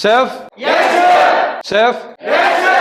Chef? Yes, sir. Chef? Yes, sir.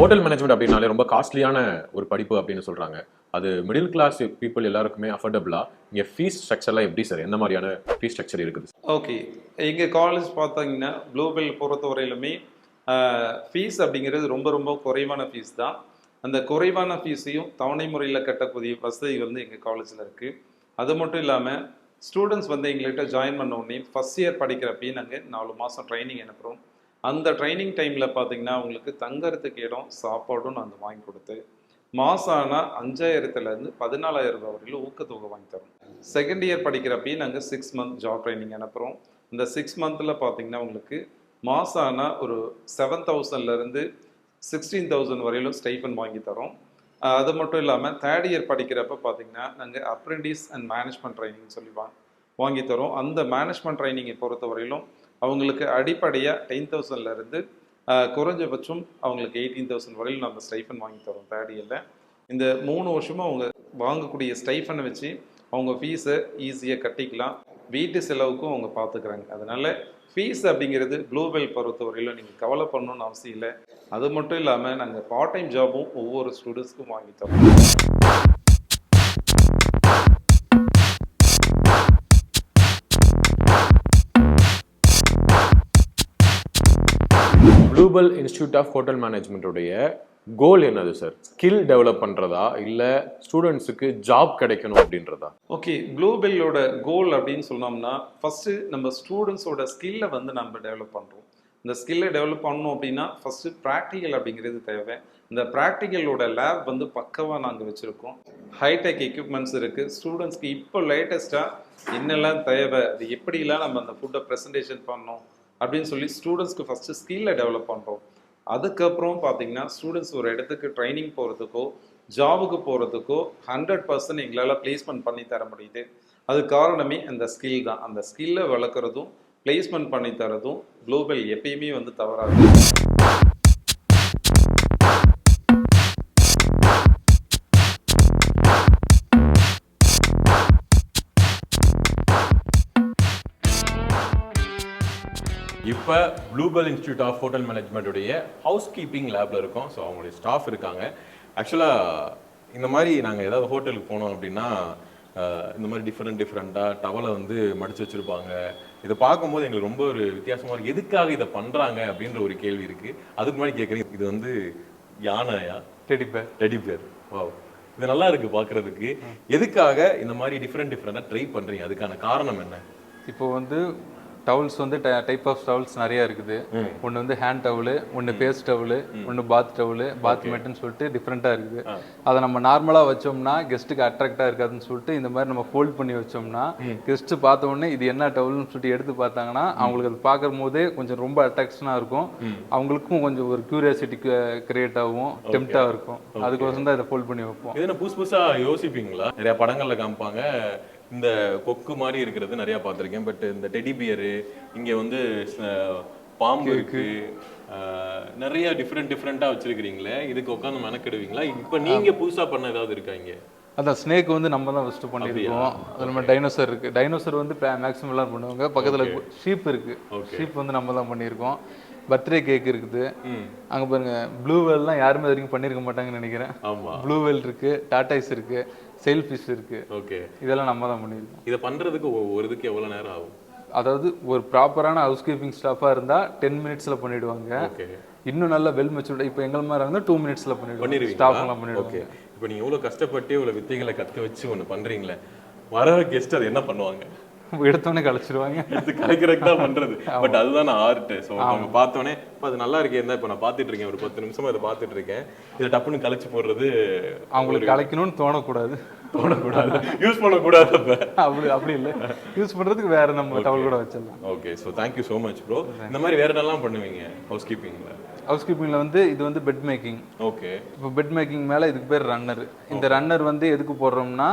Hotel management அப்படின்னாலே ரொம்ப காஸ்ட்லியான ஒரு படிப்பு அப்படின்னு சொல்றாங்க. அது மிடில் கிளாஸ் பீப்புள் எல்லாருக்குமே அஃபோர்டபுளா? இங்க ஃபீஸ் ஸ்ட்ரக்சர்லாம் எப்படி சார்? எந்த மாதிரியான ஃபீஸ் ஸ்ட்ரக்சர் இருக்குது? ஓகே, எங்கள் காலேஜ் பார்த்தீங்கன்னா ப்ளூபெல் பொறுத்த வரையிலுமே ஃபீஸ் அப்படிங்கிறது ரொம்ப ரொம்ப குறைவான ஃபீஸ் தான். அந்த குறைவான ஃபீஸையும் தவணை முறையில் கட்டக்கூடிய வசதி வந்து எங்கள் காலேஜில் இருக்குது. அது மட்டும் இல்லாமல் ஸ்டூடெண்ட்ஸ் வந்து எங்கள்கிட்ட ஜாயின் பண்ண உடனே ஃபஸ்ட் இயர் படிக்கிறப்பயே நாங்கள் 4 மாதம் ட்ரைனிங் அனுப்புகிறோம். அந்த ட்ரைனிங் டைமில் பார்த்தீங்கன்னா அவங்களுக்கு தங்கறதுக்கு இடம் சாப்பாடும் நாங்கள் வாங்கி கொடுத்து மாதம் ஆனால் 5000லேருந்து 14,000 ரூபா வரையிலும் ஊக்கத்தொகை வாங்கி தரோம். செகண்ட் இயர் படிக்கிறப்பயே நாங்கள் 6 மந்த் ஜாப் ட்ரைனிங் அனுப்புகிறோம். இந்த 6 மந்தில் பார்த்தீங்கன்னா உங்களுக்கு மாதம் ஆனால் ஒரு 7,000லேருந்து 16,000 வரையிலும் ஸ்டைஃபன் வாங்கி தரோம். அது மட்டும் இல்லாமல் தேர்ட் இயர் படிக்கிறப்ப பார்த்தீங்கன்னா நாங்கள் அப்ரெண்டிஸ் அண்ட் மேனேஜ்மெண்ட் ட்ரைனிங் சொல்லி வாங்கி தரோம். அந்த மேனேஜ்மெண்ட் ட்ரைனிங்கை பொறுத்த வரையிலும் அவங்களுக்கு அடிப்படையாக 10,000லேருந்து குறைஞ்சபட்சம் அவங்களுக்கு 18,000 வரையிலும் நம்ம ஸ்டைஃபன் வாங்கி தரோம் தேர்ட் இயரில். இந்த 3 வருஷமும் அவங்க வாங்கக்கூடிய ஸ்டைஃபனை வச்சு அவங்க ஃபீஸை ஈஸியாக கட்டிக்கலாம். வீட்டு செலவுக்கும் அவங்க பார்த்துக்கிறாங்க. அதனால ஃபீஸ் அப்படிங்கிறது ப்ளூபெல் பொறுத்த வரையிலும் நீங்கள் கவலை பண்ணணும்னு அவசியம் இல்லை. அது மட்டும் இல்லாமல் நாங்கள் பார்ட் டைம் ஜாபும் ஒவ்வொரு ஸ்டூடெண்ட்ஸ்க்கும் வாங்கி தரோம். ப்ளூபெல் இன்ஸ்டிடியூட் ஆஃப் ஹோட்டல் மேனேஜ்மெண்ட்டுடைய கோல் என்னது சார்? ஸ்கில் டெவலப் பண்ணுறதா இல்லை ஸ்டூடெண்ட்ஸுக்கு ஜாப் கிடைக்கணும் அப்படின்றதா? ஓகே, ப்ளூபெல்லோட கோல் அப்படின்னு சொன்னோம்னா ஃபஸ்ட்டு நம்ம ஸ்டூடெண்ட்ஸோட ஸ்கில்லை வந்து நம்ம டெவலப் பண்ணுறோம். இந்த ஸ்கில்லை டெவலப் பண்ணணும் அப்படின்னா ஃபஸ்ட்டு ப்ராக்டிக்கல் அப்படிங்கிறது தேவை. இந்த ப்ராக்டிக்கலோட லேப் வந்து பக்கவாக நாங்கள் வச்சுருக்கோம். ஹைடெக் எக்யூப்மெண்ட்ஸ் இருக்குது. ஸ்டூடெண்ட்ஸ்க்கு இப்போ லேட்டஸ்ட்டாக என்னெல்லாம் தேவை, அது எப்படிலாம் நம்ம அந்த ஃபுட்டை ப்ரெசன்டேஷன் பண்ணோம் அப்படின்னு சொல்லி ஸ்டூடெண்ட்ஸ்க்கு ஃபஸ்ட்டு ஸ்கில்லை டெவலப் பண்ணுறோம். அதுக்கப்புறம் பார்த்தீங்கன்னா ஸ்டூடெண்ட்ஸ் ஒரு இடத்துக்கு ட்ரைனிங் போகிறதுக்கோ ஜாபுக்கு போகிறதுக்கோ 100% எங்களால் பிளேஸ்மெண்ட் பண்ணி தர முடியுது. அது காரணமே அந்த ஸ்கில் தான். அந்த ஸ்கில்லை வளர்க்குறதும் பிளேஸ்மெண்ட் பண்ணி தரதும் ப்ளூபெல் எப்பயுமே வந்து தவறாது. இப்போ ப்ளூபெல் இன்ஸ்டிடியூட் ஆஃப் ஹோட்டல் மேனேஜ்மெண்ட்டுடைய ஹவுஸ் கீப்பிங் லேபில் இருக்கோம். ஸோ அவங்களுடைய ஸ்டாஃப் இருக்காங்க. ஆக்சுவலாக இந்த மாதிரி நாங்கள் ஏதாவது ஹோட்டலுக்கு போனோம் அப்படின்னா இந்த மாதிரி டிஃப்ரெண்ட்டாக டவலை வந்து மடித்து வச்சுருப்பாங்க. இதை பார்க்கும்போது எங்களுக்கு ரொம்ப ஒரு வித்தியாசமாக இருக்குது. எதுக்காக இதை பண்ணுறாங்க அப்படின்ற ஒரு கேள்வி இருக்குது. அதுக்கு முன்னாடி கேட்குறேன், இது வந்து யானையா? டெடிபேர். வா, இது நல்லா இருக்குது பார்க்குறதுக்கு. எதுக்காக இந்த மாதிரி டிஃப்ரெண்ட்டாக ட்ரை பண்ணுறீங்க? அதுக்கான காரணம் என்ன? இப்போ வந்து டவுல்ஸ் வந்து டைப் ஆஃப் டவுல்ஸ் நிறைய இருக்குது. ஒன்று வந்து ஹேண்ட் டவுலு, ஒன்று ஃபேஸ் டவுலு, ஒன்று பாத் டவுலு, பாத் மேட்டுன்னு சொல்லிட்டு டிஃப்ரெண்ட்டாக இருக்குது. அதை நம்ம நார்மலாக வச்சோம்னா கெஸ்ட்டுக்கு அட்ராக்டாக இருக்காதுன்னு சொல்லிட்டு இந்த மாதிரி நம்ம ஃபோல்ட் பண்ணி வச்சோம்னா கெஸ்ட்டு பார்த்த உடனே இது என்ன டவுல்னு சொல்லிட்டு எடுத்து பார்த்தாங்கன்னா அவங்களுக்கு அது பார்க்கும் போதே கொஞ்சம் ரொம்ப அட்ராக்ஷனாக இருக்கும். அவங்களுக்கும் கொஞ்சம் ஒரு கியூரியாசிட்டி கிரியேட் ஆகும், டெம்ப்டாக இருக்கும். அதுக்கோசம் தான் இதை ஃபோல்ட் பண்ணி வைப்போம். இது புதுசாக யோசிப்பீங்களா? நிறைய படங்களில் காமிப்பாங்க, இந்த கொக்கு மாதிரி இருக்கிறது நிறைய பார்த்துருக்கேன். பட் இந்த டெடி பியரு, இங்கே வந்து பாம்பு இருக்கு, நிறைய டிஃப்ரெண்ட்டாக வச்சிருக்கிறீங்களே, இதுக்கு உட்காந்து மெனக்கிடுவீங்களா? இப்போ நீங்கள் புதுசாக பண்ண ஏதாவது இருக்கா இங்கே? அதான் ஸ்னேக் வந்து நம்ம தான் ஃபஸ்ட்டு பண்ணியிருக்கோம். அது நம்ம டைனோசர் இருக்குது. டைனோசர் வந்து மேக்ஸிமம் எல்லாம் பண்ணுவாங்க. பக்கத்தில் ஷீப் இருக்குது. ஷீப் வந்து நம்ம தான் பண்ணியிருக்கோம். பர்த்டே கேக் இருக்குது. அங்கே பாருங்க, ப்ளூவெல்லாம் யாருமே வரைக்கும் பண்ணியிருக்க மாட்டாங்கன்னு நினைக்கிறேன். ப்ளூவெல் இருக்குது, டாட்டாய்ஸ் இருக்குது, செயில் ஃபிஷ் இருக்கு. ஓகே, இதெல்லாம் நம்ம தான் பண்ணியிருக்கோம். இதை பண்ணுறதுக்கு ஒரு இதுக்கு எவ்வளோ நேரம் ஆகும்? அதாவது ஒரு ப்ராப்பரான ஹவுஸ் கீப்பிங் ஸ்டாஃபாக இருந்தால் 10 மினிட்ஸில் பண்ணிவிடுவாங்க. இன்னும் நல்ல வெல் மெச்சூர்ட் இப்போ எங்கள் மாதிரி இருந்தால் 2 மினிட்ஸில் பண்ணிடுவோம். ஸ்டாஃப்லாம் பண்ணிடுவோம். இப்போ நீங்கள் இவ்வளோ கஷ்டப்பட்டு இவ்வளோ வித்தைகளை கற்று வச்சு ஒன்று பண்ணுறீங்களே, வர கெஸ்ட் அது என்ன பண்ணுவாங்க? எடுத்தோடனே கழிச்சிருவாங்க. கலைக்கிறதுக்கு தான் பண்றது. பட் அதுதான் ஆர்ட். ஸோ அவங்க பார்த்தோன்னே இப்போ அது நல்லா இருக்கே, இப்போ நான் பார்த்துட்டு இருக்கேன், ஒரு 10 நிமிஷமா இதை பார்த்துட்டு இருக்கேன், இதை டப்புன்னு கழிச்சு போடுறது அவங்களுக்கு கலைக்கணும்னு தோணக்கூடாது. யூஸ் பண்ணக்கூடாது. அப்படி இல்லை, யூஸ் பண்ணுறதுக்கு வேற நம்ம டவல் கூட வச்சிடலாம். Okay, so thank you so much bro. இந்த மாதிரி வேற என்னெல்லாம் பண்ணுவீங்க ஹவுஸ் கீப்பிங்ல? ஹவுஸ் கீப்பிங்கில் வந்து இது வந்து பெட் மேக்கிங். ஓகே. இப்போ பெட் மேக்கிங் மேலே இதுக்கு பேர் ரன்னர். இந்த ரன்னர் வந்து எதுக்கு போடுறோம்னா,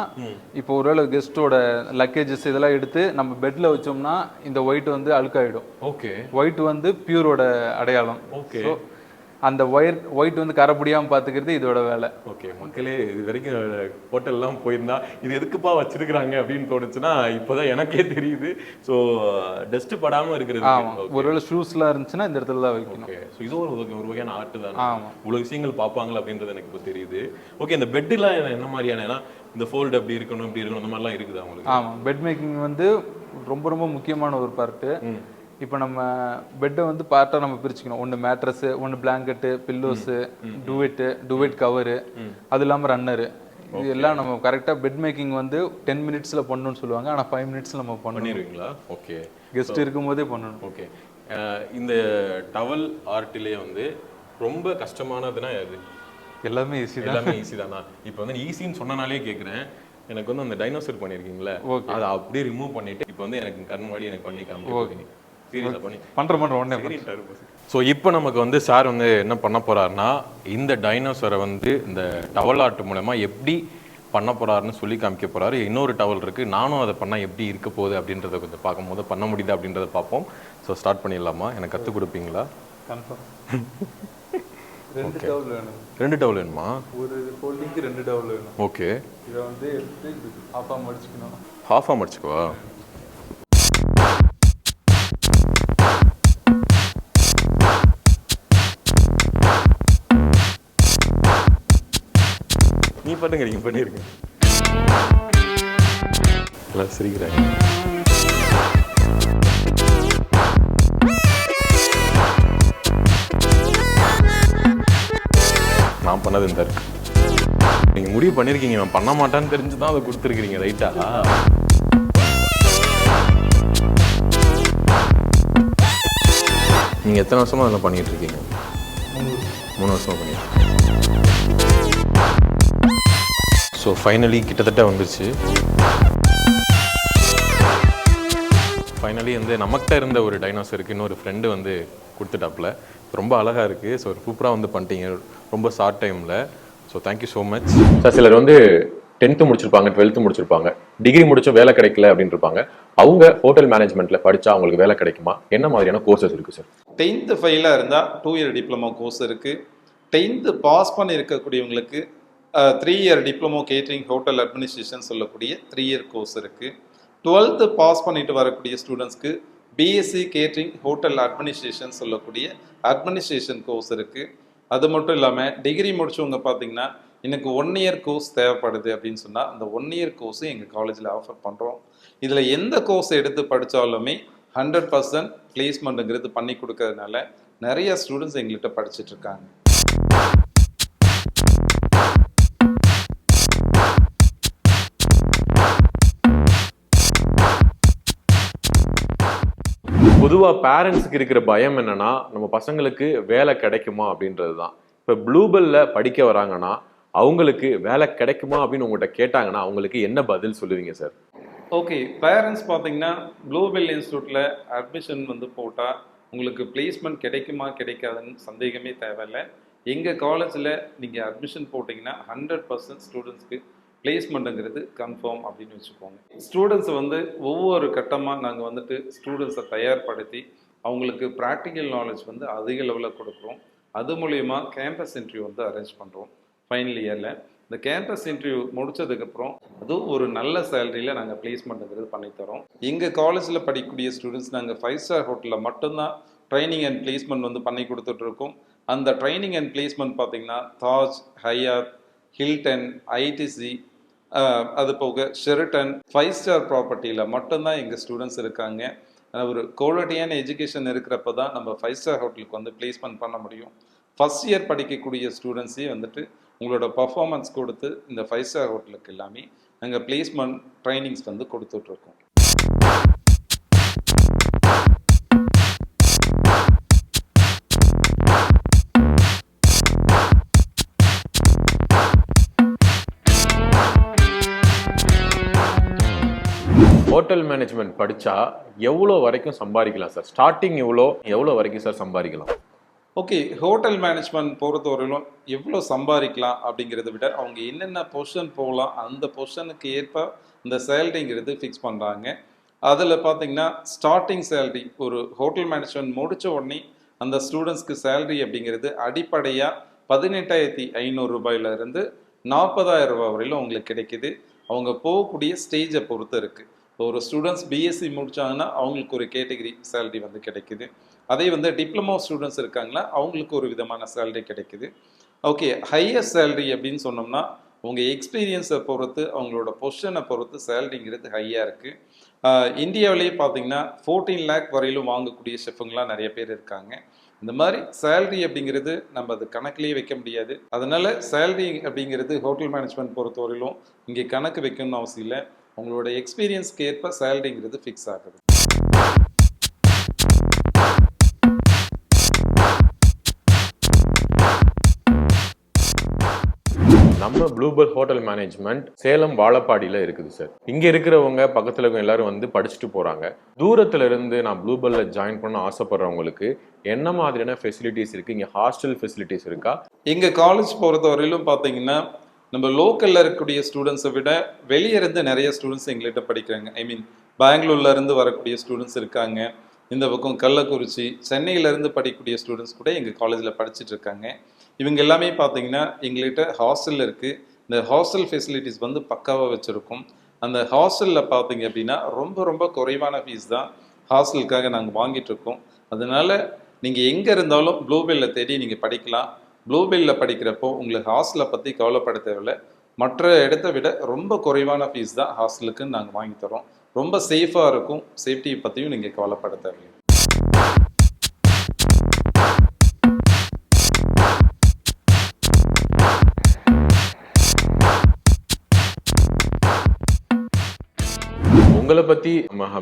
இப்போ ஒருவேளை கெஸ்ட்டோட லக்கேஜஸ் இதெல்லாம் எடுத்து நம்ம பெட்டில் வச்சோம்னா இந்த ஒயிட் வந்து அழுக்காயிடும். ஓகே. ஒயிட் வந்து பியூரோட அடையாளம். ஓகே. அந்த ஒயிட் வந்து கரைப்படியாமல் பார்த்துக்கிறது இதோட வேலை. ஓகே. மக்களே இது வரைக்கும் ஹோட்டல்லாம் போயிருந்தா இது எதுக்குப்பா வச்சிருக்கிறாங்க அப்படின்னு தோணுச்சுன்னா இப்போதான் எனக்கே தெரியுது. ஸோ டஸ்ட் படாமல் இருக்கிறது. ஆமாம். ஒருவேளை ஷூஸ்லாம் இருந்துச்சுன்னா இந்த இடத்துல தான் வைக்கணும். ஓகே. ஸோ இது ஒரு வகையான ஆர்ட் தான். ஆமாம். இவ்வளோ விஷயங்கள் பார்ப்பாங்களா அப்படின்றது எனக்கு இப்போ தெரியுது. ஓகே. இந்த பெட்டுலாம் என்ன மாதிரியான, ஏன்னா இந்த ஃபோல்டு அப்படி இருக்கணும் இப்படி இருக்கணும் அந்த மாதிரிலாம் இருக்குது அவங்களுக்கு? ஆமாம். பெட் மேக்கிங் வந்து ரொம்ப ரொம்ப முக்கியமான ஒரு பார்ட்டு. இப்போ நம்ம பெட்டை வந்து பார்ட்டாக நம்ம பிரிச்சுக்கணும். ஒன்று மேட்ரஸு, ஒன்று பிளாங்கெட்டு, பில்லோஸு, டுவெட் கவரு, அது இல்லாமல் ரன்னரு. இது எல்லாம் நம்ம கரெக்டாக பெட் மேக்கிங் வந்து 10 மினிட்ஸில் பண்ணணும்னு சொல்லுவாங்க. ஆனால் 5 மினிட்ஸில் நம்ம பண்ணிடுவீங்களா? ஓகே. கெஸ்ட் இருக்கும்போதே பண்ணணும். ஓகே. இந்த டவல் ஆர்ட்டிலே வந்து ரொம்ப கஷ்டமானதுன்னா அது எல்லாமே ஈஸி தான். எல்லாமே ஈஸி தானா? இப்போ வந்து ஈஸின்னு சொன்னனாலே கேட்குறேன். எனக்கு வந்து அந்த டைனோசர் பண்ணியிருக்கீங்களே, அதை அப்படியே ரிமூவ் பண்ணிட்டு இப்போ வந்து எனக்கு கண் முன்னாடி எனக்கு பண்ணி காமிக்க பண்ணுறேன். ஸோ இப்போ நமக்கு வந்து சார் வந்து என்ன பண்ண போறாருன்னா, இந்த டைனோசரை வந்து இந்த டவல் ஆர்ட் மூலமா எப்படி பண்ண போறாருன்னு சொல்லி காமிக்க போறாரு. இன்னொரு டவல் இருக்கு, நானும் அதை பண்ணால் எப்படி இருக்க போகுது அப்படின்றத கொஞ்சம் பார்க்கும்போது பண்ண முடியுது அப்படின்றத பார்ப்போம். ஸோ ஸ்டார்ட் பண்ணிடலாமா? எனக்கு கற்றுக் கொடுப்பீங்களா? ரெண்டு டவல் வேணும். 2 டவல் வேணுமா? ஒரு ஃபோல்டிங்க்கு 2 டவல் வேணும். ஓகே. இதை வந்து எடுத்து ஹாஃபாக மடிச்சுக்கணும். ஹாஃபாக மடிச்சுக்குவா? நீ பண்ணுங்க, நீங்க பண்ணிருங்க. எல்லாம் சிரிக்கிறாங்க. நான் பண்ணது இந்த இருக்கு. நீங்க முடிவு பண்ணிருக்கீங்க, நான் பண்ண மாட்டான்னு தெரிஞ்சுதான் அதை கொடுத்துருக்கீங்க. ரைட்டா? நீங்க எத்தனை வருஷமா அதில் பண்ணிட்டு இருக்கீங்க? 3 வருஷமா பண்ணிட்டு. ஸோ ஃபைனலி கிட்டத்தட்ட வந்துருச்சு. ஃபைனலி வந்து நம்மகிட்ட இருந்த ஒரு டைனோசருக்கு இன்னொரு ஃப்ரெண்டு வந்து கொடுத்துட்டாப்புல. ரொம்ப அழகாக இருக்குது. ஸோ சூப்பராக வந்து பண்ணிட்டீங்க ரொம்ப ஷார்ட் டைமில். So thank you so much sir. சிலர் வந்து 10th முடிச்சிருப்பாங்க, 12th முடிச்சிருப்பாங்க, டிகிரி முடிச்சும் வேலை கிடைக்கல அப்படின்னு இருப்பாங்க. அவங்க ஹோட்டல் மேனேஜ்மெண்ட்டில் படித்தா அவங்களுக்கு வேலை கிடைக்குமா? என்ன மாதிரியான கோர்சஸ் இருக்குது சார்? 10th ஃபெயிலாக இருந்தால் 2 இயர் டிப்ளமோ கோர்ஸ் இருக்குது. 10th பாஸ் பண்ணி இருக்கக்கூடியவங்களுக்கு 3 year diploma catering hotel administration சொல்லக்கூடிய 3 இயர் கோர்ஸ் இருக்குது. 12th பாஸ் பண்ணிட்டு வரக்கூடிய ஸ்டூடெண்ட்ஸ்க்கு பிஎஸ்சி கேட்டரிங் ஹோட்டல் அட்மினிஸ்ட்ரேஷன் சொல்லக்கூடிய அட்மினிஸ்ட்ரேஷன் கோர்ஸ் இருக்குது. அது மட்டும் இல்லாமல் டிகிரி முடிச்சவங்க பார்த்தீங்கன்னா எனக்கு 1 இயர் கோர்ஸ் தேவைப்படுது அப்படின்னு சொன்னால் அந்த 1 இயர் கோர்ஸும் எங்கள் காலேஜில் ஆஃபர் பண்ணுறோம். இதில் எந்த கோர்ஸ் எடுத்து படித்தாலுமே 100% பிளேஸ்மெண்ட்டுங்கிறது பண்ணி கொடுக்கறதுனால நிறைய ஸ்டூடெண்ட்ஸ் எங்கள்கிட்ட படிச்சுட்டு இருக்காங்க. பொதுவாக பேரண்ட்ஸுக்கு இருக்கிற பயம் என்னன்னா, நம்ம பசங்களுக்கு வேலை கிடைக்குமா அப்படின்றது தான். இப்போ ப்ளூபெல்லில் படிக்க வராங்கன்னா அவங்களுக்கு வேலை கிடைக்குமா அப்படின்னு உங்கள்கிட்ட கேட்டாங்கன்னா அவங்களுக்கு என்ன பதில் சொல்லுவீங்க சார்? ஓகே, பேரண்ட்ஸ் பார்த்தீங்கன்னா ப்ளூபெல் இன்ஸ்டியூட்டில் அட்மிஷன் வந்து போட்டால் உங்களுக்கு பிளேஸ்மெண்ட் கிடைக்குமா கிடைக்காதுன்னு சந்தேகமே தேவையில்லை. எங்கள் காலேஜில் நீங்கள் அட்மிஷன் போட்டிங்கன்னா 100% ஸ்டூடெண்ட்ஸ்க்கு பிளேஸ்மெண்ட்டுங்கிறது கன்ஃபார்ம் அப்படின்னு வச்சுக்கோங்க. ஸ்டூடெண்ட்ஸை வந்து ஒவ்வொரு கட்டமாக நாங்கள் வந்துட்டு ஸ்டூடெண்ட்ஸை தயார்படுத்தி அவங்களுக்கு ப்ராக்டிக்கல் நாலேஜ் வந்து அதிக லெவலில் கொடுக்குறோம். அது மூலயமா கேம்பஸ் இன்டர்வியூ வந்து அரேஞ்ச் பண்ணுறோம். ஃபைனல் இயரில் இந்த கேம்பஸ் இன்டர்வியூ முடிச்சதுக்கப்புறம் அதுவும் ஒரு நல்ல சேலரியில் நாங்கள் பிளேஸ்மெண்ட்டுங்கிறது பண்ணித்தரோம். எங்கள் காலேஜில் படிக்கக்கூடிய ஸ்டூடெண்ட்ஸ் நாங்கள் 5 ஸ்டார் ஹோட்டலில் மட்டும்தான் ட்ரைனிங் அண்ட் பிளேஸ்மெண்ட் வந்து பண்ணி கொடுத்துட்ருக்கோம். அந்த ட்ரைனிங் அண்ட் பிளேஸ்மெண்ட் பார்த்திங்கன்னா தாஜ், ஹயாத், ஹில்டன், ஐடிசி, அது போக ஷெரட்டன் 5 ஸ்டார் ப்ராப்பர்ட்டியில் மட்டும்தான் எங்கள் ஸ்டூடெண்ட்ஸ் இருக்காங்க. ஒரு குவாலிட்டியான எஜுகேஷன் இருக்கிறப்ப தான் நம்ம 5 ஸ்டார் ஹோட்டலுக்கு வந்து பிளேஸ்மெண்ட் பண்ண முடியும். ஃபஸ்ட் இயர் படிக்கக்கூடிய ஸ்டூடெண்ட்ஸே வந்துட்டு உங்களோட பர்ஃபார்மன்ஸ் கொடுத்து இந்த 5 ஸ்டார் ஹோட்டலுக்கு எல்லாமே நாங்கள் பிளேஸ்மெண்ட் ட்ரைனிங்ஸ் வந்து கொடுத்துட்ருக்கோம். ஹோட்டல் மேனேஜ்மெண்ட் படித்தா எவ்வளோ வரைக்கும் சம்பாதிக்கலாம் சார்? ஸ்டார்டிங் எவ்வளோ வரைக்கும் சார் சம்பாதிக்கலாம்? ஓகே, ஹோட்டல் மேனேஜ்மெண்ட் பொறுத்தவரையிலும் எவ்வளோ சம்பாதிக்கலாம் அப்படிங்கிறத விட அவங்க என்னென்ன பொசிஷன் போகலாம் அந்த பொசிஷனுக்கு ஏற்ப இந்த சேலரிங்கிறது ஃபிக்ஸ் பண்ணுறாங்க. அதில் பார்த்தீங்கன்னா ஸ்டார்டிங் சேலரி ஒரு ஹோட்டல் மேனேஜ்மெண்ட் முடித்த உடனே அந்த ஸ்டூடெண்ட்ஸ்க்கு சேலரி அப்படிங்கிறது அடிப்படையாக 18,500 ரூபாயிலிருந்து 40,000 ரூபாய் வரையிலும் அவங்களுக்கு கிடைக்குது. அவங்க போகக்கூடிய ஸ்டேஜை பொறுத்து இருக்குது. ஒரு ஸ்டூடெண்ட்ஸ் பிஎஸ்சி முடித்தாங்கன்னா அவங்களுக்கு ஒரு கேட்டகரி சேலரி வந்து கிடைக்குது. அதே வந்து டிப்ளமோ ஸ்டூடெண்ட்ஸ் இருக்காங்களா அவங்களுக்கு ஒரு விதமான சேலரி கிடைக்குது. ஓகே, ஹையஸ்ட் சேலரி அப்படின்னு சொன்னோம்னா உங்கள் எக்ஸ்பீரியன்ஸை பொறுத்து அவங்களோட பொசிஷனை பொறுத்து சேலரிங்கிறது ஹையாக இருக்குது. இந்தியாவிலேயே பார்த்தீங்கன்னா 14 லேக் வரையிலும் வாங்கக்கூடிய ஷெஃபுங்களாம் நிறைய பேர் இருக்காங்க. இந்த மாதிரி சேலரி அப்படிங்கிறது நம்ம அது கணக்கிலேயே வைக்க முடியாது. அதனால சேலரி அப்படிங்கிறது ஹோட்டல் மேனேஜ்மெண்ட் பொறுத்தவரையிலும் இங்கே கணக்கு வைக்கணும்னு அவசியம் இல்லை. உங்களோட எக்ஸ்பீரியன்ஸ்க்கு ஏற்ப சேலரிங்கிறது ஃபிக்ஸ் ஆகுது. நம்ம ப்ளூபெல் ஹோட்டல் மேனேஜ்மெண்ட் சேலம் வாழப்பாடியில் இருக்குது சார். இங்கே இருக்கிறவங்க பக்கத்தில் இருக்க எல்லாரும் வந்து படிச்சுட்டு போகிறாங்க. தூரத்தில் இருந்து நான் ப்ளூபெல்லில் ஜாயின் பண்ண ஆசைப்படுறவங்களுக்கு என்ன மாதிரியான ஃபெசிலிட்டிஸ் இருக்குது? இங்கே ஹாஸ்டல் ஃபெசிலிட்டிஸ் இருக்கா? எங்கள் காலேஜ் பொறுத்தவரையிலும் பார்த்தீங்கன்னா நம்ம லோக்கலில் இருக்கக்கூடிய ஸ்டூடெண்ட்ஸை விட வெளியே இருந்து நிறைய ஸ்டூடெண்ட்ஸ் எங்கள்கிட்ட படிக்கிறாங்க. ஐ மீன் பெங்களூர்லேருந்து வரக்கூடிய ஸ்டூடெண்ட்ஸ் இருக்காங்க. இந்த பக்கம் கள்ளக்குறிச்சி, சென்னையிலேருந்து படிக்கக்கூடிய ஸ்டூடெண்ட்ஸ் கூட எங்கள் காலேஜில் படிச்சுட்டு இருக்காங்க. இவங்க எல்லாமே பார்த்தீங்கன்னா எங்கள்கிட்ட ஹாஸ்டல் இருக்குது. இந்த ஹாஸ்டல் ஃபெசிலிட்டிஸ் வந்து பக்காவாக வச்சுருக்கோம். அந்த ஹாஸ்டலில் பார்த்தீங்க அப்படின்னா ரொம்ப ரொம்ப குறைவான ஃபீஸ் தான் ஹாஸ்டலுக்காக நாங்கள் வாங்கிட்டுருக்கோம். அதனால் நீங்கள் எங்கே இருந்தாலும் ப்ளூபெல்லில் தேடி நீங்கள் படிக்கலாம். ப்ளூபெல்லில் படிக்கிறப்போ உங்களுக்கு ஹாஸ்டலை பற்றி கவலைப்பட தேவையில்லை. மற்ற இடத்த விட ரொம்ப குறைவான ஃபீஸ் தான் ஹாஸ்டலுக்குன்னு நாங்கள் வாங்கி தரோம். ரொம்ப சேஃபாக இருக்கும். சேஃப்டியை பற்றியும் நீங்கள் கவலைப்பட தேவையில்லை. உங்களை பற்றி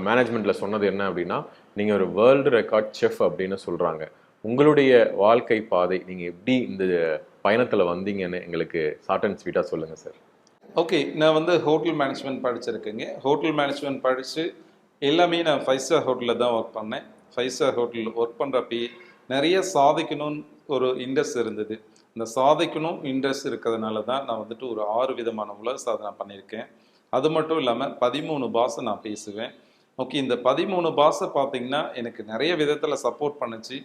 மேனேஜ்மெண்ட்டில் சொன்னது என்ன அப்படின்னா நீங்கள் ஒரு வேர்ல்டு ரெக்கார்ட் செஃப் அப்படின்னு சொல்கிறாங்க. உங்களுடைய வாழ்க்கை பாதை நீங்கள் எப்படி இந்த பயணத்தில் வந்தீங்கன்னு எங்களுக்கு ஷார்ட் அண்ட் ஸ்வீட்டாக சொல்லுங்கள் சார். ஓகே, நான் வந்து ஹோட்டல் மேனேஜ்மெண்ட் படிச்சிருக்கேங்க. ஹோட்டல் மேனேஜ்மெண்ட் படித்து எல்லாமே நான் 5 ஸ்டார் ஹோட்டலில் தான் ஒர்க் பண்ணேன். 5 ஸ்டார் ஹோட்டலில் ஒர்க் பண்ணுறப்பயே நிறைய சாதிக்கணும்னு ஒரு இன்ட்ரெஸ்ட் இருந்தது. இந்த சாதிக்கணும் இன்ட்ரெஸ்ட் இருக்கிறதுனால தான் நான் வந்துட்டு ஒரு 6 விதமான உலக சாதனை பண்ணியிருக்கேன். அது மட்டும் இல்லாமல் 13 பாஷை நான் பேசுவேன். ஓகே, இந்த 13 பாஷை பார்த்தீங்கன்னா எனக்கு நிறைய விதத்தில் சப்போர்ட் பண்ணுச்சு.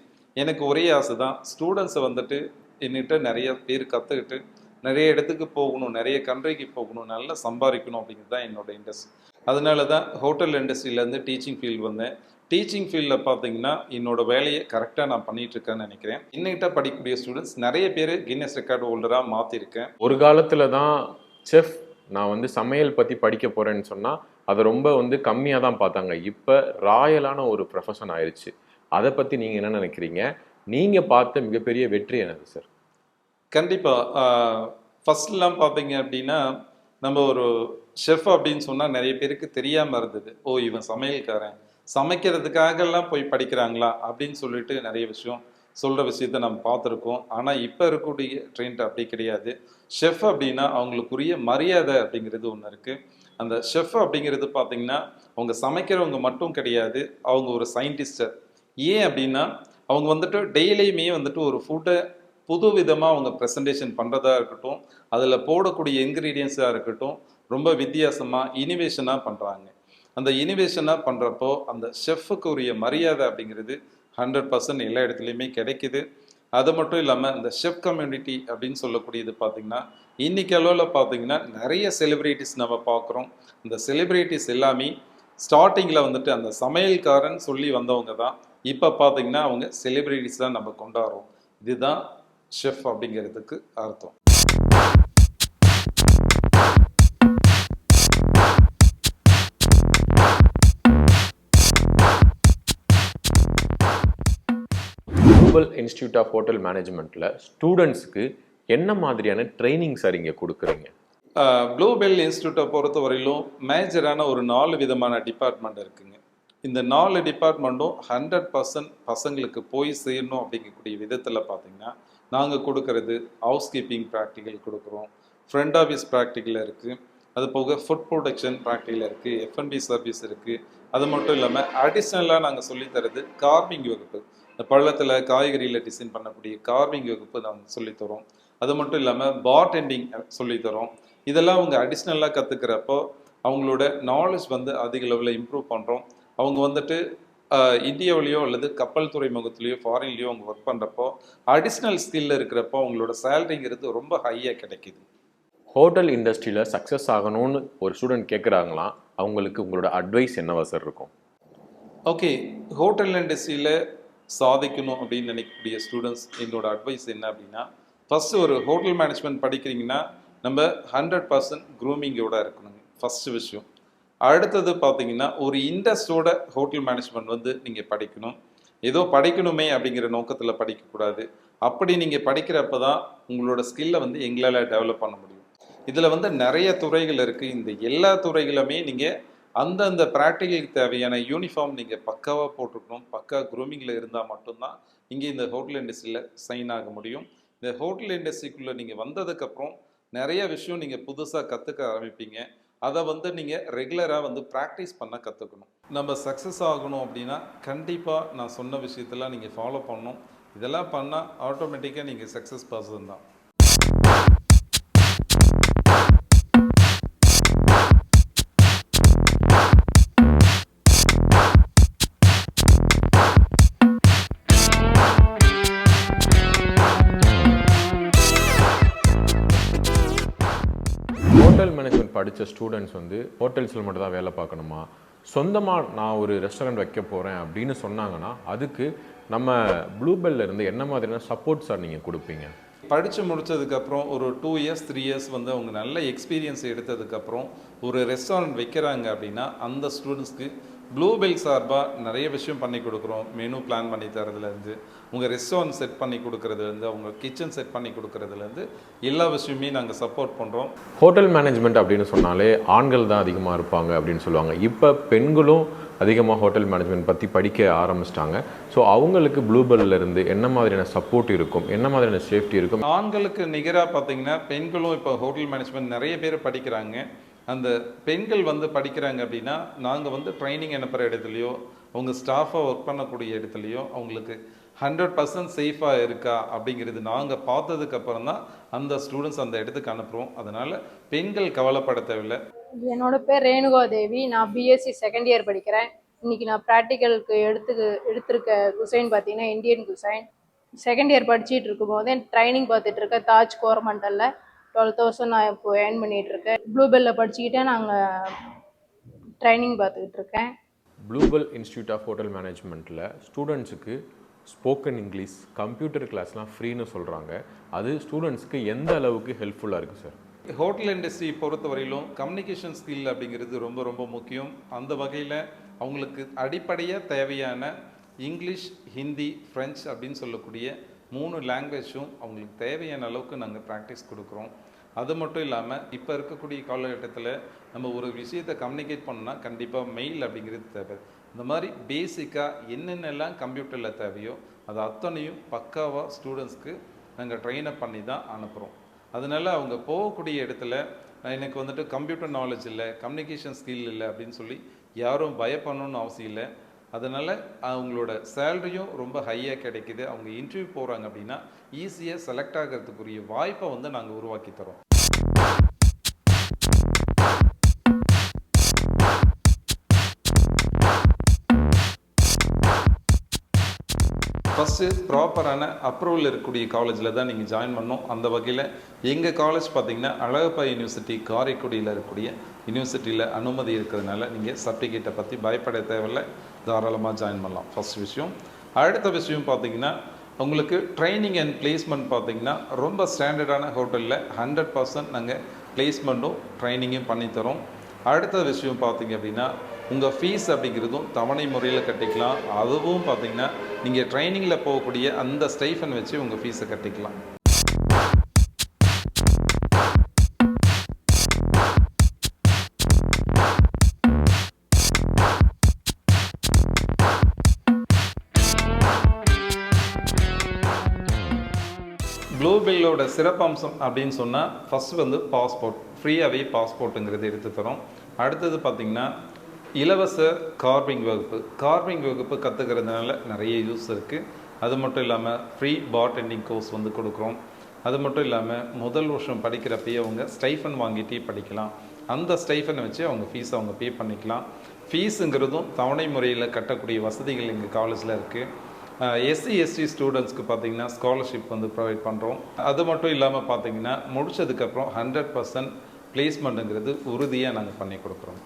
எனக்கு ஒரே ஆசை தான் ஸ்டூடெண்ட்ஸை வந்துட்டு என்கிட்ட நிறைய பேர் கற்றுக்கிட்டு நிறைய இடத்துக்கு போகணும், நிறைய கண்ட்ரிக்கு போகணும், நல்லா சம்பாதிக்கணும் அப்படிங்கிறது தான் என்னோட இன்ட்ரெஸ்ட். அதனால தான் ஹோட்டல் இண்டஸ்ட்ரியிலேருந்து டீச்சிங் ஃபீல்டு வந்தேன். டீச்சிங் ஃபீல்டில் பார்த்தீங்கன்னா என்னோட வேலையை கரெக்டாக நான் பண்ணிகிட்ருக்கேன்னு நினைக்கிறேன். இன்னைக்கிட்ட படிக்கக்கூடிய ஸ்டூடெண்ட்ஸ் நிறைய பேர் கின்னஸ் ரெக்கார்டு ஹோல்டராக மாற்றிருக்கேன். ஒரு காலத்தில் தான் செஃப் நான் வந்து சமையல் பற்றி படிக்க போகிறேன்னு சொன்னால் அதை ரொம்ப வந்து கம்மியாக தான் பார்த்தாங்க. இப்போ ராயலான ஒரு ப்ரொஃபஷன் ஆயிடுச்சு. அதை பற்றி நீங்கள் என்ன நினைக்கிறீங்க? நீங்கள் பார்த்த மிகப்பெரிய வெற்றி என்னது சார்? கண்டிப்பாக ஃபஸ்ட்லாம் பார்த்தீங்க அப்படின்னா நம்ம ஒரு ஷெஃப் அப்படின்னு சொன்னால் நிறைய பேருக்கு தெரியாமல் இருந்தது. ஓ, இவன் சமையல்காரன், சமைக்கிறதுக்காகலாம் போய் படிக்கிறாங்களா அப்படின்னு சொல்லிட்டு நிறைய விஷயம் சொல்கிற விஷயத்த நம்ம பார்த்துருக்கோம். ஆனால் இப்போ இருக்கக்கூடிய ட்ரெண்ட் அப்படி கிடையாது. ஷெஃப் அப்படின்னா அவங்களுக்குரிய மரியாதை அப்படிங்கிறது ஒன்று இருக்குது. அந்த ஷெஃப் அப்படிங்கிறது பார்த்திங்கன்னா அவங்க சமைக்கிறவங்க மட்டும் கிடையாது, அவங்க ஒரு சயின்டிஸ்டர். ஏன் அப்படின்னா அவங்க வந்துட்டு டெய்லியுமே வந்துட்டு ஒரு ஃபுட்டை புது விதமாக அவங்க ப்ரெசன்டேஷன் பண்ணுறதா இருக்கட்டும், அதில் போடக்கூடிய இன்க்ரீடியன்ஸாக இருக்கட்டும், ரொம்ப வித்தியாசமாக இனிவேஷனாக பண்ணுறாங்க. அந்த இனிவேஷனாக பண்ணுறப்போ அந்த ஷெஃபுக்கு உரிய மரியாதை அப்படிங்கிறது 100% எல்லா இடத்துலையுமே கிடைக்குது. அது மட்டும் இல்லாமல் இந்த ஷெஃப் கம்யூனிட்டி அப்படின்னு சொல்லக்கூடியது பார்த்திங்கன்னா இன்றைக்கி அளவில் பார்த்திங்கன்னா நிறைய செலிப்ரிட்டிஸ் நம்ம பார்க்குறோம். இந்த செலிப்ரிட்டிஸ் எல்லாமே ஸ்டார்டிங்கில் வந்துட்டு அந்த சமையல்காரன் சொல்லி வந்தவங்க தான். இப்போ பார்த்திங்கன்னா அவங்க செலிப்ரிட்டிஸ் தான் நம்ம கொண்டாடுறோம். இதுதான் ஷெஃப் அப்படிங்கிறதுக்கு அர்த்தம். ப்ளூபெல் இன்ஸ்டிடியூட் ஆஃப் ஹோட்டல் மேனேஜ்மெண்ட்டில் ஸ்டூடெண்ட்ஸுக்கு என்ன மாதிரியான ட்ரைனிங் சார் இங்கே கொடுக்குறீங்க? ப்ளூபெல் இன்ஸ்டியூட்டை பொறுத்த வரையிலும் மேஜரான ஒரு 4 விதமான டிபார்ட்மெண்ட் இருக்குங்க. இந்த 4 டிபார்ட்மெண்ட்டும் 100% பசங்களுக்கு போய் சேரணும் அப்படிங்கக்கூடிய விதத்தில் பார்த்திங்கன்னா நாங்கள் கொடுக்கறது ஹவுஸ் கீப்பிங் ப்ராக்டிக்கல் கொடுக்குறோம், ஃப்ரண்ட் ஆஃபீஸ் ப்ராக்டிக்கல் இருக்குது, அது போக ஃபுட் ப்ரொடக்ஷன் ப்ராக்டிக்கல் இருக்குது, F&B சர்வீஸ் இருக்குது. அது மட்டும் இல்லாமல் அடிஷ்னலாக நாங்கள் சொல்லித்தரது கார்விங் வகுப்பு. இந்த பள்ளத்தில் காய்கறியில் டிசைன் பண்ணக்கூடிய கார்விங் வகுப்பு நாங்கள் சொல்லித்தரோம். அது மட்டும் இல்லாமல் பார்டெண்டிங் சொல்லித்தரோம். இதெல்லாம் அவங்க அடிஷ்னலாக கற்றுக்கிறப்போ அவங்களோட நாலேஜ் வந்து அதிக லெவலில் இம்ப்ரூவ் பண்ணுறோம். அவங்க வந்துட்டு இந்தியாவிலேயோ அல்லது கப்பல் துறைமுகத்துலேயோ ஃபாரின்லேயோ அவங்க ஒர்க் பண்ணுறப்போ அடிஷ்னல் ஸ்கில் இருக்கிறப்போ அவங்களோட சேலரிங்கிறது ரொம்ப ஹையாக கிடைக்கிது. ஹோட்டல் இண்டஸ்ட்ரியில் சக்ஸஸ் ஆகணும்னு ஒரு ஸ்டூடெண்ட் கேட்குறாங்களா, அவங்களுக்கு உங்களோட அட்வைஸ் என்னவா சார் இருக்கும்? ஓகே, ஹோட்டல் இண்டஸ்ட்ரியில் சாதிக்கணும் அப்படின்னு நினைக்கக்கூடிய ஸ்டூடெண்ட்ஸ் என்னோட அட்வைஸ் என்ன அப்படின்னா, ஃபஸ்ட்டு ஒரு ஹோட்டல் மேனேஜ்மெண்ட் படிக்கிறீங்கன்னா நம்ம 100% க்ரூமிங்கோட இருக்கணுங்க, ஃபஸ்ட்டு விஷயம். அடுத்தது பார்த்தீங்கன்னா ஒரு இன்ட்ரெஸ்டோட ஹோட்டல் மேனேஜ்மெண்ட் வந்து நீங்கள் படிக்கணும். ஏதோ படிக்கணுமே அப்படிங்கிற நோக்கத்தில் படிக்கக்கூடாது. அப்படி நீங்கள் படிக்கிறப்ப தான் உங்களோட ஸ்கில்லை வந்து எங்களால் டெவலப் பண்ண முடியும். இதில் வந்து நிறைய துறைகள் இருக்குது. இந்த எல்லா துறைகளுமே நீங்கள் அந்தந்த ப்ராக்டிகலுக்கு தேவையான யூனிஃபார்ம் நீங்கள் பக்காவாக போட்டுக்கணும். பக்கா க்ரூமிங்கில் இருந்தால் மட்டும்தான் இங்கே இந்த ஹோட்டல் இண்டஸ்ட்ரியில் சைன் ஆக முடியும். இந்த ஹோட்டல் இண்டஸ்ட்ரிக்குள்ளே நீங்கள் வந்ததுக்கப்புறம் நிறைய விஷயம் நீங்கள் புதுசாக கற்றுக்க ஆரம்பிப்பீங்க. அதை வந்து நீங்கள் ரெகுலராக வந்து ப்ராக்டிஸ் பண்ண கற்றுக்கணும். நம்ம சக்ஸஸ் ஆகணும் அப்படின்னா கண்டிப்பாக நான் சொன்ன விஷயத்தெல்லாம் நீங்கள் ஃபாலோ பண்ணணும். இதெல்லாம் பண்ணால் ஆட்டோமேட்டிக்காக நீங்கள் சக்ஸஸ் பர்சன் தான். ஹோட்டல் மேனேஜ்மெண்ட் படித்த ஸ்டூடெண்ட்ஸ் வந்து ஹோட்டல்ஸில் மட்டும் தான் வேலை பார்க்கணுமா, சொந்தமாக நான் ஒரு ரெஸ்டாரண்ட் வைக்க போகிறேன் அப்படின்னு சொன்னாங்கன்னா அதுக்கு நம்ம ப்ளூபெல்ல இருந்து என்ன மாதிரியான சப்போர்ட் சார் நீங்கள் கொடுப்பீங்க? படித்து முடித்ததுக்கப்புறம் ஒரு 2 இயர்ஸ் 3 இயர்ஸ் வந்து அவங்க நல்ல எக்ஸ்பீரியன்ஸ் எடுத்ததுக்கப்புறம் ஒரு ரெஸ்டாரண்ட் வைக்கிறாங்க அப்படின்னா அந்த ஸ்டூடெண்ட்ஸ்க்கு ப்ளூபெல் சார்பாக நிறைய விஷயம் பண்ணி கொடுக்குறோம். மெனு பிளான் பண்ணி தரதுலேருந்து, உங்கள் ரெஸ்டாரண்ட் செட் பண்ணி கொடுக்குறதுலேருந்து, அவங்க கிச்சன் செட் பண்ணி கொடுக்குறதுலேருந்து எல்லா விஷயமே நாங்கள் சப்போர்ட் பண்ணுறோம். ஹோட்டல் மேனேஜ்மெண்ட் அப்படின்னு சொன்னாலே ஆண்கள் தான் அதிகமாக இருப்பாங்க அப்படின்னு சொல்லுவாங்க. இப்போ பெண்களும் அதிகமாக ஹோட்டல் மேனேஜ்மெண்ட் பற்றி படிக்க ஆரம்பிச்சிட்டாங்க. ஸோ அவங்களுக்கு ப்ளூபெல்ல இருந்து என்ன மாதிரியான சப்போர்ட் இருக்கும், என்ன மாதிரியான சேஃப்டி இருக்கும்? ஆண்களுக்கு நிகராக பார்த்தீங்கன்னா பெண்களும் இப்போ ஹோட்டல் மேனேஜ்மெண்ட் நிறைய பேர் படிக்கிறாங்க. அந்த பெண்கள் வந்து படிக்கிறாங்க அப்படின்னா நாங்கள் வந்து ட்ரைனிங் அனுப்புகிற இடத்துலையோ அவங்க ஸ்டாஃபாக ஒர்க் பண்ணக்கூடிய இடத்துலையோ அவங்களுக்கு 100% சேஃபாக இருக்கா அப்படிங்கிறது நாங்கள் பார்த்ததுக்கப்புறம் தான் அந்த ஸ்டூடெண்ட்ஸ் அந்த இடத்துக்கு அனுப்புகிறோம். அதனால் பெண்கள் கவலைப்பட தேவையில்லை. என்னோட பேர் ரேணுகா தேவி. நான் பிஎஸ்சி செகண்ட் இயர் படிக்கிறேன். இன்னைக்கு நான் ப்ராக்டிக்கலுக்கு எடுத்திருக்க குசைன் பார்த்தீங்கன்னா இந்தியன் குசைன். செகண்ட் இயர் படிச்சுட்டு இருக்கும்போதே ட்ரைனிங் பார்த்துட்டு இருக்கேன் தாஜ் கோரமண்டலில். 12,000 நான் இப்போ ஏர்ன் பண்ணிட்டு இருக்கேன். ப்ளூபெல்ல படிச்சுக்கிட்டே நாங்கள் ட்ரைனிங் பார்த்துக்கிட்டு இருக்கேன். ப்ளூபெல் இன்ஸ்டியூட் ஆஃப் ஹோட்டல் மேனேஜ்மெண்ட்டில் ஸ்டூடெண்ட்ஸுக்கு ஸ்போக்கன் இங்கிலீஷ், கம்ப்யூட்டர் கிளாஸ்லாம் ஃப்ரீன்னு சொல்கிறாங்க. அது ஸ்டூடெண்ட்ஸ்க்கு எந்த அளவுக்கு ஹெல்ப்ஃபுல்லாக இருக்குது சார்? ஹோட்டல் இண்டஸ்ட்ரி பொறுத்தவரையிலும் கம்யூனிகேஷன் ஸ்கில் அப்படிங்கிறது ரொம்ப ரொம்ப முக்கியம். அந்த வகையில் அவங்களுக்கு அடிப்படையாக தேவையான இங்கிலீஷ், ஹிந்தி, ஃப்ரெஞ்ச் அப்படின்னு சொல்லக்கூடிய 3 லாங்குவேஜும் அவங்களுக்கு தேவையான அளவுக்கு நாங்கள் ப்ராக்டிஸ் கொடுக்குறோம். அது மட்டும் இல்லாமல் இப்போ இருக்கக்கூடிய காலகட்டத்தில் நம்ம ஒரு விஷயத்தை கம்யூனிகேட் பண்ணோன்னா கண்டிப்பாக மெயில் அப்படிங்கிறது தேவை. இந்த மாதிரி பேசிக்காக என்னென்னலாம் கம்ப்யூட்டரில் தேவையோ அது அத்தனையும் பக்காவாக ஸ்டூடெண்ட்ஸ்க்கு நாங்கள் ட்ரெயினப் பண்ணி தான் அனுப்புகிறோம். அதனால அவங்க போகக்கூடிய இடத்துல எனக்கு வந்துட்டு கம்ப்யூட்டர் நாலேஜ் இல்லை, கம்யூனிகேஷன் ஸ்கில் இல்லை அப்படின்னு சொல்லி யாரும் பயப்படணும்னு அவசியம் இல்லை. அதனால் அவங்களோட சேலரியும் ரொம்ப ஹையாக கிடைக்குது. அவங்க இன்டர்வியூ போகிறாங்க அப்படின்னா ஈஸியாக செலக்ட் ஆகிறதுக்குரிய வாய்ப்பை வந்து நாங்கள் உருவாக்கி தரோம். ஃபஸ்ட்டு ப்ராப்பரான அப்ரூவல் இருக்கக்கூடிய காலேஜில் தான் நீங்கள் ஜாயின் பண்ணணும். அந்த வகையில் எங்கள் காலேஜ் பார்த்திங்கன்னா அழகப்பா யூனிவர்சிட்டி காரைக்குடியில் இருக்கக்கூடிய யூனிவர்சிட்டியில் அனுமதி இருக்கிறதுனால நீங்கள் சர்டிஃபிகேட்டை பற்றி பயப்பட தேவையில்லை, தாராளமாக ஜாயின் பண்ணலாம். ஃபஸ்ட் விஷயம். அடுத்த விஷயம் பார்த்திங்கன்னா உங்களுக்கு ட்ரைனிங் அண்ட் பிளேஸ்மெண்ட் பார்த்திங்கன்னா ரொம்ப ஸ்டாண்டர்டான ஹோட்டலில் 100% நாங்கள் பிளேஸ்மெண்ட்டும் ட்ரைனிங்கும் பண்ணித்தரோம். அடுத்த விஷயம் பார்த்திங்க அப்படின்னா உங்கள் ஃபீஸ் அப்படிங்கிறதும் தவணை முறையில் கட்டிக்கலாம். அதுவும் பார்த்திங்கன்னா நீங்கள் ட்ரைனிங்கில் போகக்கூடிய அந்த ஸ்டைஃபன் வச்சு உங்கள் ஃபீஸை கட்டிக்கலாம். ப்ளூபெல்லோட சிறப்பம்சம் அப்படின்னு சொன்னால் ஃபஸ்ட்டு வந்து பாஸ்போர்ட், ஃப்ரீயாகவே பாஸ்போர்ட்டுங்கிறது எடுத்து தரோம். அடுத்தது பார்த்திங்கன்னா இலவச கார்விங் வகுப்பு கற்றுக்கிறதுனால நிறைய யூஸ் இருக்குது. அது மட்டும் இல்லாமல் ஃப்ரீ பார்டெண்டிங் கோர்ஸ் வந்து கொடுக்குறோம். அது மட்டும் இல்லாமல் முதல் வருஷம் படிக்கிறப்பயே அவங்க ஸ்டைஃபன் வாங்கிட்டே படிக்கலாம். அந்த ஸ்டைஃபனை வச்சு அவங்க ஃபீஸ் அவங்க பே பண்ணிக்கலாம். ஃபீஸுங்கிறதும் தவணை முறையில் கட்டக்கூடிய வசதிகள் எங்கள் காலேஜில் இருக்குது. எஸ்சி எஸ்டி ஸ்டூடெண்ட்ஸ்க்கு பார்த்தீங்கன்னா ஸ்காலர்ஷிப் வந்து ப்ரொவைட் பண்ணுறோம். அது மட்டும் இல்லாமல் பார்த்தீங்கன்னா முடிச்சதுக்கப்புறம் 100% பிளேஸ்மெண்ட்டுங்கிறது உறுதியாக நாங்கள் பண்ணி கொடுக்குறோம்.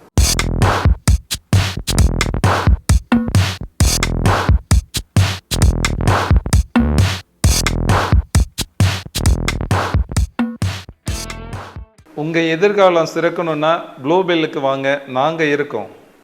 உங்கள் எதிர்காலம் சிறக்கணும்னா ப்ளூபெல்லுக்கு வாங்க, நாங்கள் இருக்கோம்.